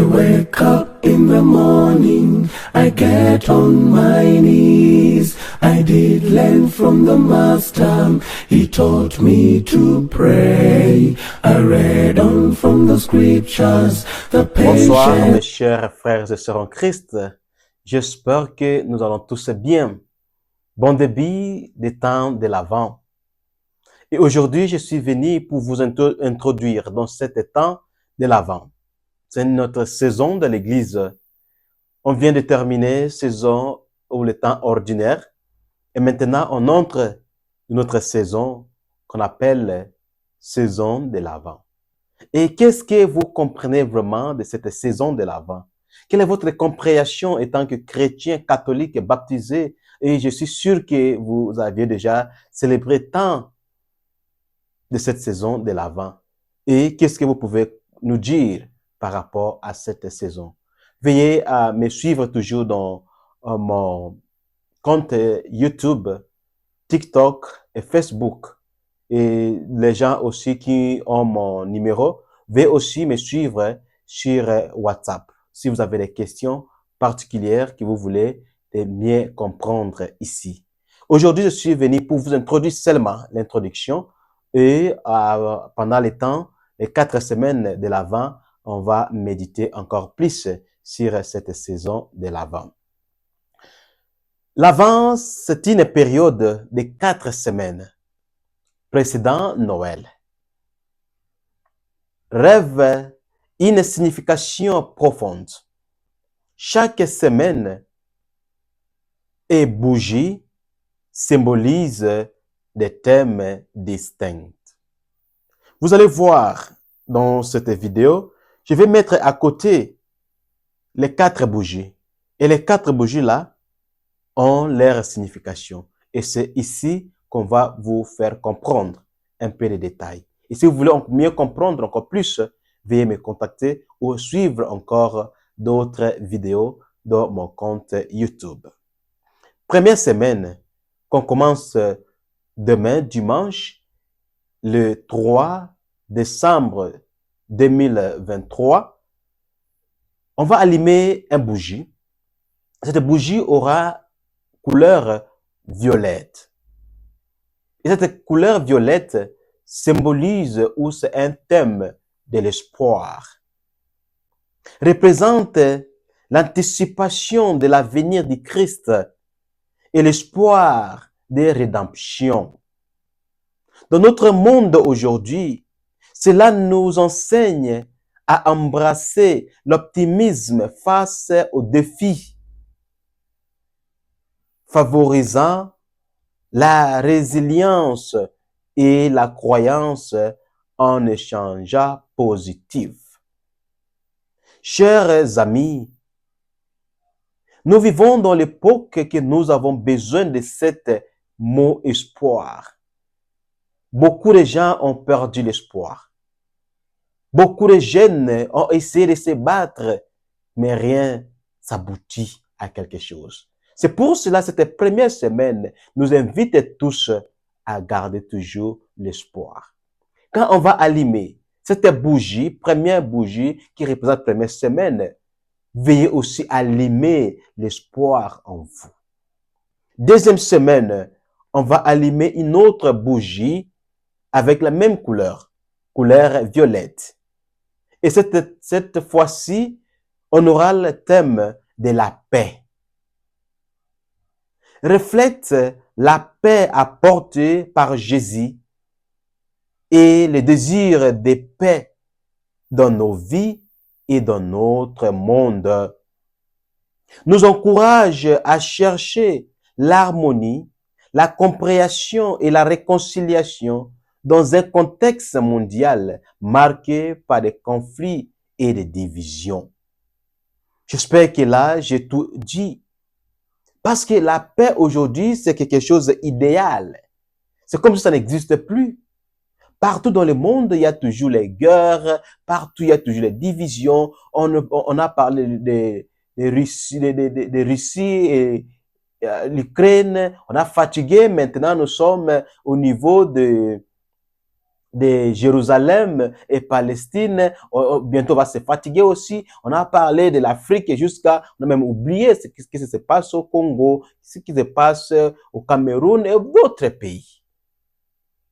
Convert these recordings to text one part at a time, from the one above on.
wake up in the morning, I get on my knees. I did learn from the master, he taught me to pray. I read on from the scriptures, the Bonsoir mes patience. chers frères et sœurs en Christ. J'espère que nous allons tous bien. Bon début des temps de l'Avent. Et aujourd'hui, je suis venu pour vous introduire dans cet temps de l'Avent. C'est notre saison de l'Église. On vient de terminer saison ou le temps ordinaire. Et maintenant, on entre dans notre saison qu'on appelle saison de l'Avent. Et qu'est-ce que vous comprenez vraiment de cette saison de l'Avent? Quelle est votre compréhension en tant que chrétien catholique baptisé? Et je suis sûr que vous aviez déjà célébré tant de cette saison de l'Avent. Et qu'est-ce que vous pouvez nous dire par rapport à cette saison? Veuillez à me suivre toujours dans mon compte YouTube, TikTok et Facebook. Et les gens aussi qui ont mon numéro, veuillez aussi me suivre sur WhatsApp. Si vous avez des questions particulières que vous voulez mieux comprendre ici. Aujourd'hui, je suis venu pour vous introduire seulement l'introduction et pendant les 4 semaines de l'Avent, on va méditer encore plus sur cette saison de l'Avent. L'Avent, c'est une période de 4 semaines précédant Noël. Rêve une signification profonde. Chaque semaine et bougie symbolise des thèmes distincts. Vous allez voir dans cette vidéo, je vais mettre à côté les 4 bougies. Et les 4 bougies-là ont leur signification. Et c'est ici qu'on va vous faire comprendre un peu les détails. Et si vous voulez mieux comprendre encore plus, veuillez me contacter ou suivre encore d'autres vidéos dans mon compte YouTube. Première semaine qu'on commence demain, dimanche, le 3 décembre 2023, on va allumer une bougie. Cette bougie aura couleur violette. Et cette couleur violette symbolise ou c'est un thème de l'espoir. Représente l'anticipation de l'avenir du Christ et l'espoir de rédemption. Dans notre monde aujourd'hui, cela nous enseigne à embrasser l'optimisme face aux défis, favorisant la résilience et la croyance en échange positif. Chers amis, nous vivons dans l'époque que nous avons besoin de cet mot espoir. Beaucoup de gens ont perdu l'espoir. Beaucoup de jeunes ont essayé de se battre, mais rien s'aboutit à quelque chose. C'est pour cela que cette première semaine nous invite tous à garder toujours l'espoir. Quand on va allumer cette bougie, première bougie qui représente la première semaine, veuillez aussi allumer l'espoir en vous. Deuxième semaine, on va allumer une autre bougie avec la même couleur violette. Et cette fois-ci, on aura le thème de la paix. Reflète la paix apportée par Jésus et le désir de paix dans nos vies et dans notre monde. Nous encourage à chercher l'harmonie, la compréhension et la réconciliation dans un contexte mondial marqué par des conflits et des divisions. J'espère que là, j'ai tout dit. Parce que la paix aujourd'hui, c'est quelque chose d'idéal. C'est comme si ça n'existe plus. Partout dans le monde, il y a toujours les guerres, partout il y a toujours les divisions. On a parlé de Russie, de Russie et l'Ukraine. On a fatigué. Maintenant, nous sommes au niveau de de Jérusalem et Palestine. Bientôt, on va se fatiguer aussi. On a parlé de l'Afrique et on a même oublié ce qui se passe au Congo, ce qui se passe au Cameroun et d'autres pays.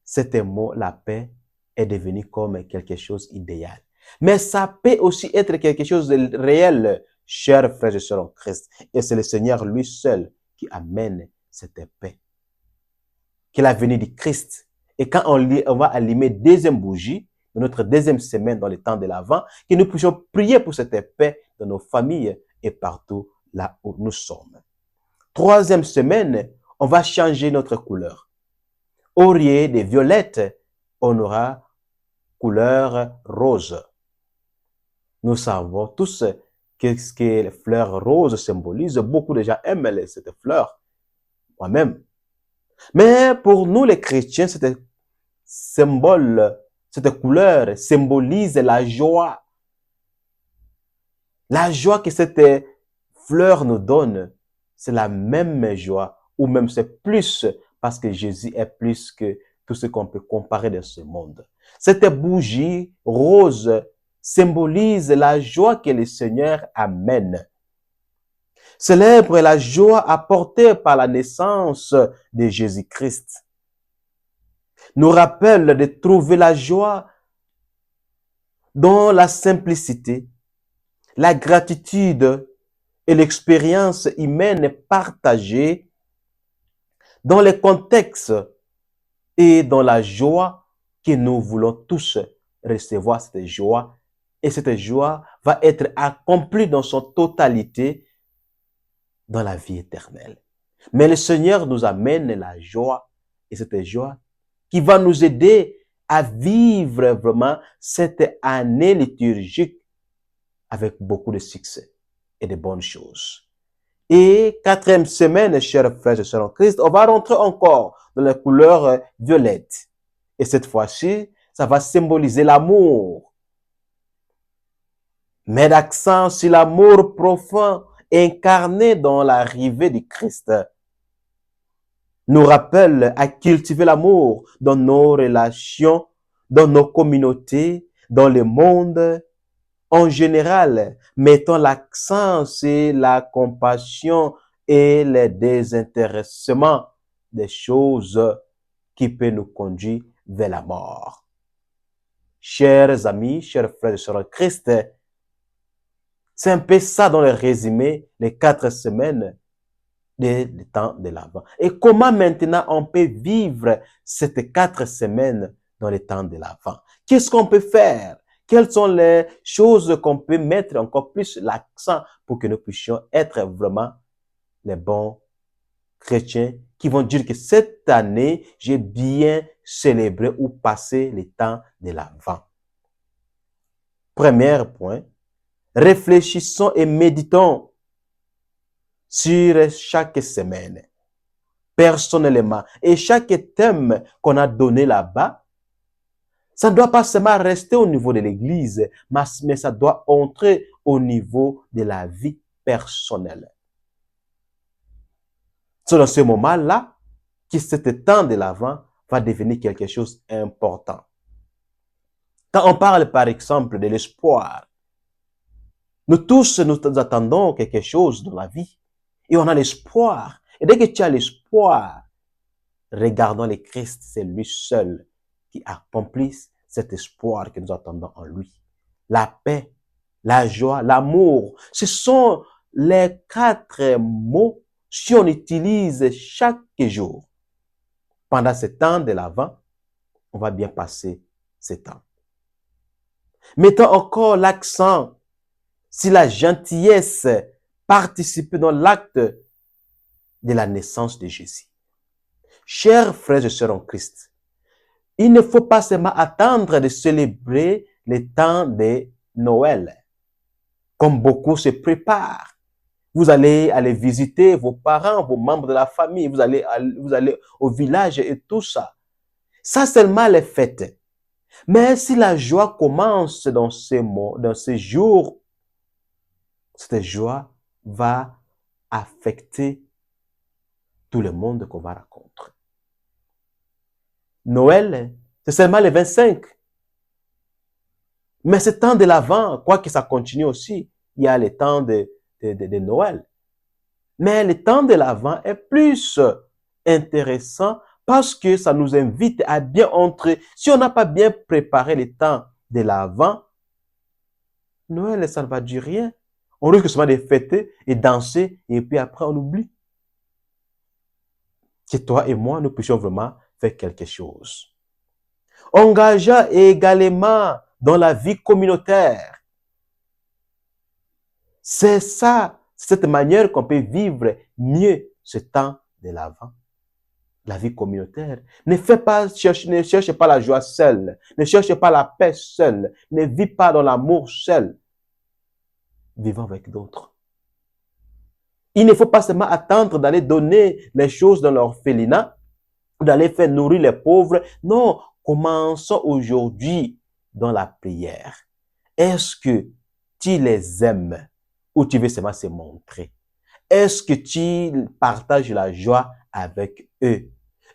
Cet mot, la paix, est devenu comme quelque chose d'idéal. Mais ça peut aussi être quelque chose de réel, chers frères et sœurs en Christ. Et c'est le Seigneur lui seul qui amène cette paix. Qui est la venue du Christ. Et quand on va allumer deuxième bougie, dans notre deuxième semaine dans le temps de l'Avent, que nous puissions prier pour cette paix dans nos familles et partout là où nous sommes. Troisième semaine, on va changer notre couleur. Au lieu de violette, on aura couleur rose. Nous savons tous qu'est-ce que les fleurs roses symbolisent. Beaucoup de gens aiment cette fleur. Moi-même. Mais pour nous les chrétiens, cette couleur symbolise la joie. La joie que cette fleur nous donne, c'est la même joie, ou même c'est plus, parce que Jésus est plus que tout ce qu'on peut comparer dans ce monde. Cette bougie rose symbolise la joie que le Seigneur amène. Célèbre la joie apportée par la naissance de Jésus-Christ. Nous rappelle de trouver la joie dans la simplicité, la gratitude et l'expérience humaine partagée dans les contextes et dans la joie que nous voulons tous recevoir cette joie. Et cette joie va être accomplie dans son totalité dans la vie éternelle. Mais le Seigneur nous amène la joie et cette joie qui va nous aider à vivre vraiment cette année liturgique avec beaucoup de succès et de bonnes choses. Et quatrième semaine, chers frères et sœurs en Christ, on va rentrer encore dans la couleur violette. Et cette fois-ci, ça va symboliser l'amour. Met l'accent sur l'amour profond incarné dans l'arrivée du Christ. Nous rappelle à cultiver l'amour dans nos relations, dans nos communautés, dans le monde en général, mettons l'accent sur la compassion et le désintéressement des choses qui peuvent nous conduire vers la mort. Chers amis, chers frères et sœurs en Christ, c'est un peu ça dans le résumé, les 4 semaines du temps de l'Avent. Et comment maintenant on peut vivre ces 4 semaines dans le temps de l'Avent? Qu'est-ce qu'on peut faire? Quelles sont les choses qu'on peut mettre encore plus l'accent pour que nous puissions être vraiment les bons chrétiens qui vont dire que cette année, j'ai bien célébré ou passé le temps de l'Avent. Premier point, réfléchissons et méditons sur chaque semaine, personnellement. Et chaque thème qu'on a donné là-bas, ça ne doit pas seulement rester au niveau de l'Église, mais ça doit entrer au niveau de la vie personnelle. C'est dans ce moment-là que ce temps de l'Avent va devenir quelque chose d'important. Quand on parle par exemple de l'espoir, nous tous, nous attendons quelque chose dans la vie et on a l'espoir. Et dès que tu as l'espoir, regardons le Christ, c'est lui seul qui accomplit cet espoir que nous attendons en lui. La paix, la joie, l'amour, ce sont les 4 mots si on utilise chaque jour. Pendant ce temps de l'Avent, on va bien passer ce temps. Mettons encore l'accent sur la gentillesse participer dans l'acte de la naissance de Jésus. Chers frères et sœurs en Christ, il ne faut pas seulement attendre de célébrer le temps de Noël, comme beaucoup se préparent. Vous allez aller visiter vos parents, vos membres de la famille, vous allez au village et tout ça. Ça seulement les fêtes. Mais si la joie commence dans ces jours, cette joie va affecter tout le monde qu'on va rencontrer. Noël C'est seulement le 25. Mais ce temps de l'Avent, quoi que ça continue aussi, il y a le temps de Noël. Mais le temps de l'Avent est plus intéressant parce que ça nous invite à bien entrer. Si on n'a pas bien préparé le temps de l'Avent, Noël, ça ne va durer rien. On risque seulement de fêter et danser et puis après on oublie. Que toi et moi, nous puissions vraiment faire quelque chose. Engagea également dans la vie communautaire. C'est ça, cette manière qu'on peut vivre mieux ce temps de l'Avent. La vie communautaire. Ne cherche pas la joie seule. Ne cherche pas la paix seule. Ne vis pas dans l'amour seul. Vivons avec d'autres. Il ne faut pas seulement attendre d'aller donner les choses dans l'orphelinat, d'aller faire nourrir les pauvres. Non, commençons aujourd'hui dans la prière. Est-ce que tu les aimes ou tu veux seulement se montrer? Est-ce que tu partages la joie avec eux?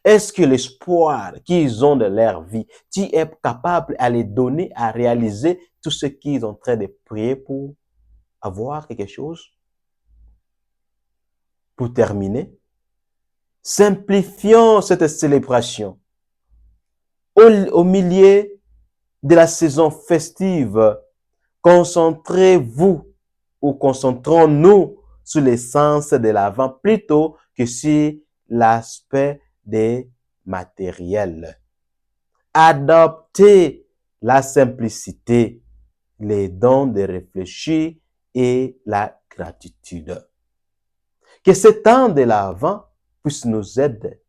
Est-ce que l'espoir qu'ils ont de leur vie, tu es capable à les donner, à réaliser tout ce qu'ils sont en train de prier pour avoir quelque chose? Pour terminer, simplifions cette célébration. Au milieu de la saison festive, concentrez-vous ou concentrons-nous sur l'essence de l'Avent plutôt que sur l'aspect des matériels. Adoptez la simplicité, les dons de réfléchir et la gratitude. Que ce temps de l'Avent puisse nous aider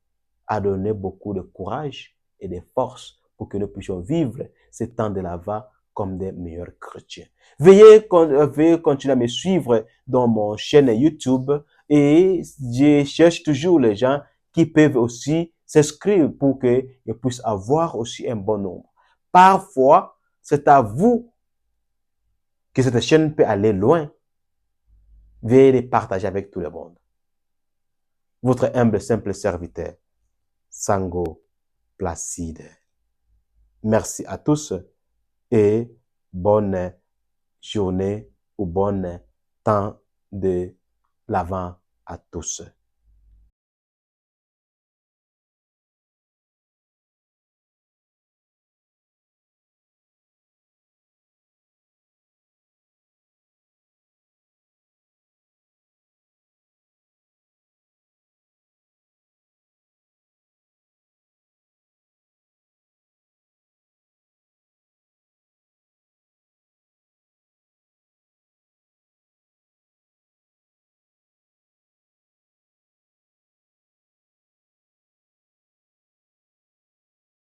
à donner beaucoup de courage et de force pour que nous puissions vivre ce temps de l'Avent comme des meilleurs chrétiens. Veuillez continuer à me suivre dans mon chaîne YouTube et je cherche toujours les gens qui peuvent aussi s'inscrire pour qu'ils puissent avoir aussi un bon nombre. Parfois, c'est à vous que cette chaîne peut aller loin. Veuillez les partager avec tout le monde. Votre humble simple serviteur, Sango Placide. Merci à tous et bonne journée ou bon temps de l'Avent à tous.